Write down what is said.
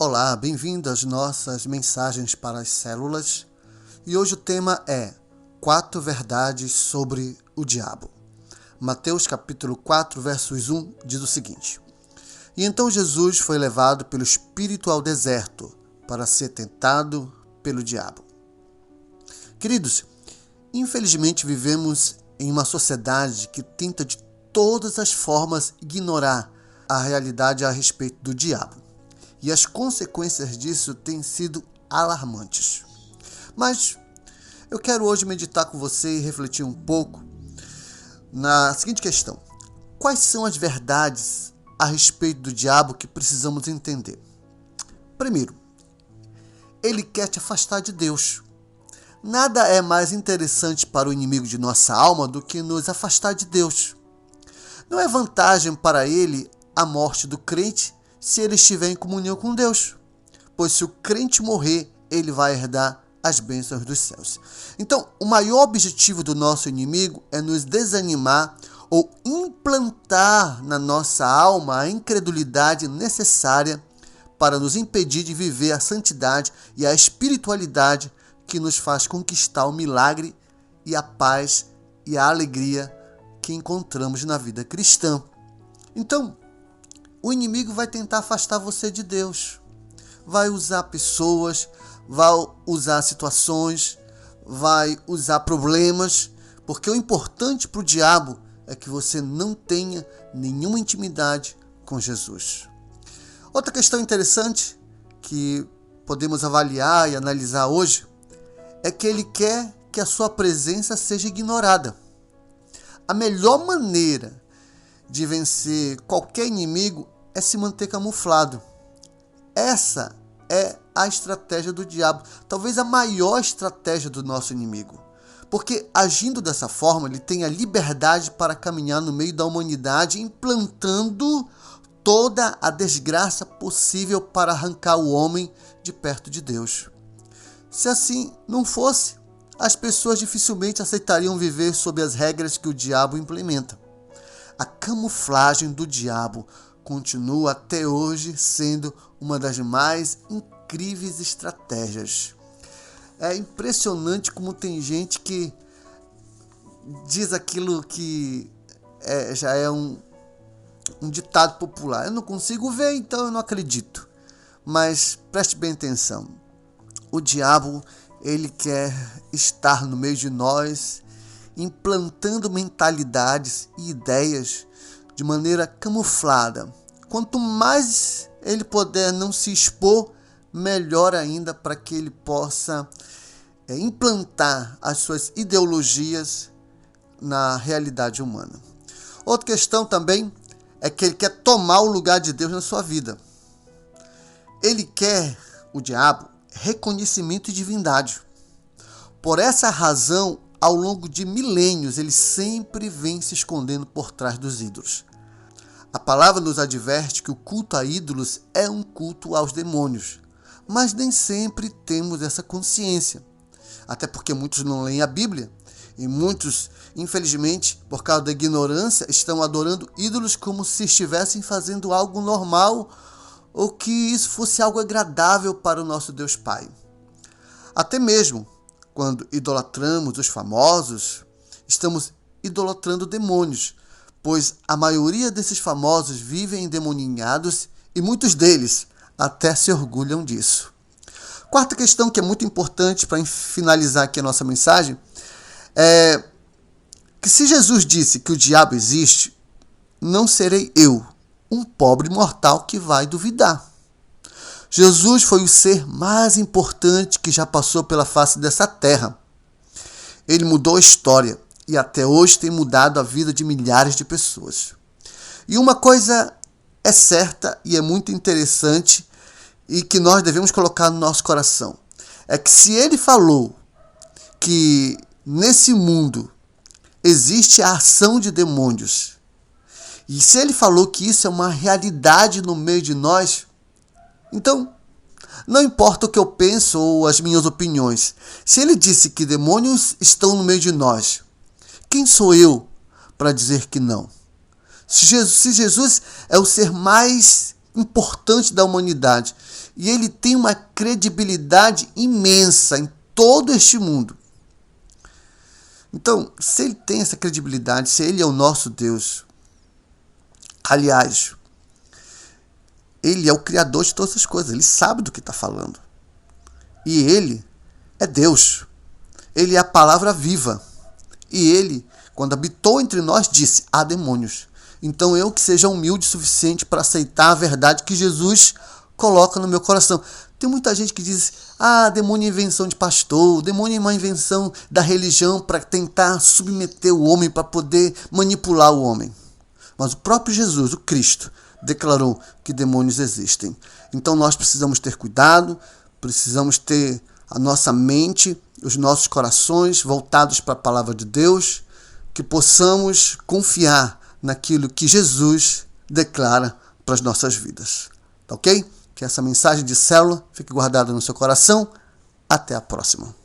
Olá, bem-vindo às nossas mensagens para as células. E hoje o tema é 4 verdades sobre o diabo. Mateus capítulo 4, versos 1 diz o seguinte: E então Jesus foi levado pelo Espírito ao deserto para ser tentado pelo diabo. Queridos, infelizmente vivemos em uma sociedade que tenta de todas as formas ignorar a realidade a respeito do diabo. E as consequências disso têm sido alarmantes. Mas eu quero hoje meditar com você e refletir um pouco na seguinte questão: quais são as verdades a respeito do diabo que precisamos entender? Primeiro, ele quer te afastar de Deus. Nada é mais interessante para o inimigo de nossa alma do que nos afastar de Deus. Não é vantagem para ele a morte do crente se ele estiver em comunhão com Deus, pois se o crente morrer, ele vai herdar as bênçãos dos céus. Então, o maior objetivo do nosso inimigo é nos desanimar ou implantar na nossa alma a incredulidade necessária para nos impedir de viver a santidade e a espiritualidade que nos faz conquistar o milagre e a paz e a alegria que encontramos na vida cristã. Então, o inimigo vai tentar afastar você de Deus. Vai usar pessoas, vai usar situações, vai usar problemas, porque o importante para o diabo é que você não tenha nenhuma intimidade com Jesus. Outra questão interessante que podemos avaliar e analisar hoje é que ele quer que a sua presença seja ignorada. A melhor maneira de vencer qualquer inimigo é se manter camuflado. Essa é a estratégia do diabo, talvez a maior estratégia do nosso inimigo. Porque agindo dessa forma, ele tem a liberdade para caminhar no meio da humanidade, implantando toda a desgraça possível para arrancar o homem de perto de Deus. Se assim não fosse, as pessoas dificilmente aceitariam viver sob as regras que o diabo implementa. A camuflagem do diabo continua até hoje sendo uma das mais incríveis estratégias. É impressionante como tem gente que diz aquilo que já é um ditado popular. Eu não consigo ver, então eu não acredito. Mas preste bem atenção. O diabo, ele quer estar no meio de nós, implantando mentalidades e ideias de maneira camuflada. Quanto mais ele puder não se expor, melhor ainda para que ele possa implantar as suas ideologias na realidade humana. Outra questão também é que ele quer tomar o lugar de Deus na sua vida. Ele quer, o diabo, reconhecimento e divindade. Por essa razão, ao longo de milênios, ele sempre vem se escondendo por trás dos ídolos. A palavra nos adverte que o culto a ídolos é um culto aos demônios, mas nem sempre temos essa consciência. Até porque muitos não leem a Bíblia e muitos, infelizmente, por causa da ignorância, estão adorando ídolos como se estivessem fazendo algo normal ou que isso fosse algo agradável para o nosso Deus Pai. Até mesmo quando idolatramos os famosos, estamos idolatrando demônios, pois a maioria desses famosos vivem endemoninhados e muitos deles até se orgulham disso. Quarta questão que é muito importante para finalizar aqui a nossa mensagem é que se Jesus disse que o diabo existe, não serei eu, um pobre mortal, que vai duvidar. Jesus foi o ser mais importante que já passou pela face dessa terra. Ele mudou a história e até hoje tem mudado a vida de milhares de pessoas. E uma coisa é certa e é muito interessante e que nós devemos colocar no nosso coração. É que se ele falou que nesse mundo existe a ação de demônios, e se ele falou que isso é uma realidade no meio de nós, então, não importa o que eu penso ou as minhas opiniões, se ele disse que demônios estão no meio de nós, quem sou eu para dizer que não? Se Jesus é o ser mais importante da humanidade. E ele tem uma credibilidade imensa em todo este mundo. Então, se ele tem essa credibilidade, se ele é o nosso Deus, aliás, ele é o criador de todas as coisas, ele sabe do que está falando. E ele é Deus, ele é a palavra viva. E ele, quando habitou entre nós, disse: há demônios. Então eu que seja humilde o suficiente para aceitar a verdade que Jesus coloca no meu coração. Tem muita gente que diz: demônio é invenção de pastor, demônio é uma invenção da religião para tentar submeter o homem, para poder manipular o homem. Mas o próprio Jesus, o Cristo, declarou que demônios existem. Então nós precisamos ter cuidado, precisamos ter a nossa mente, os nossos corações voltados para a palavra de Deus, que possamos confiar naquilo que Jesus declara para as nossas vidas. Tá ok? Que essa mensagem de célula fique guardada no seu coração. Até a próxima.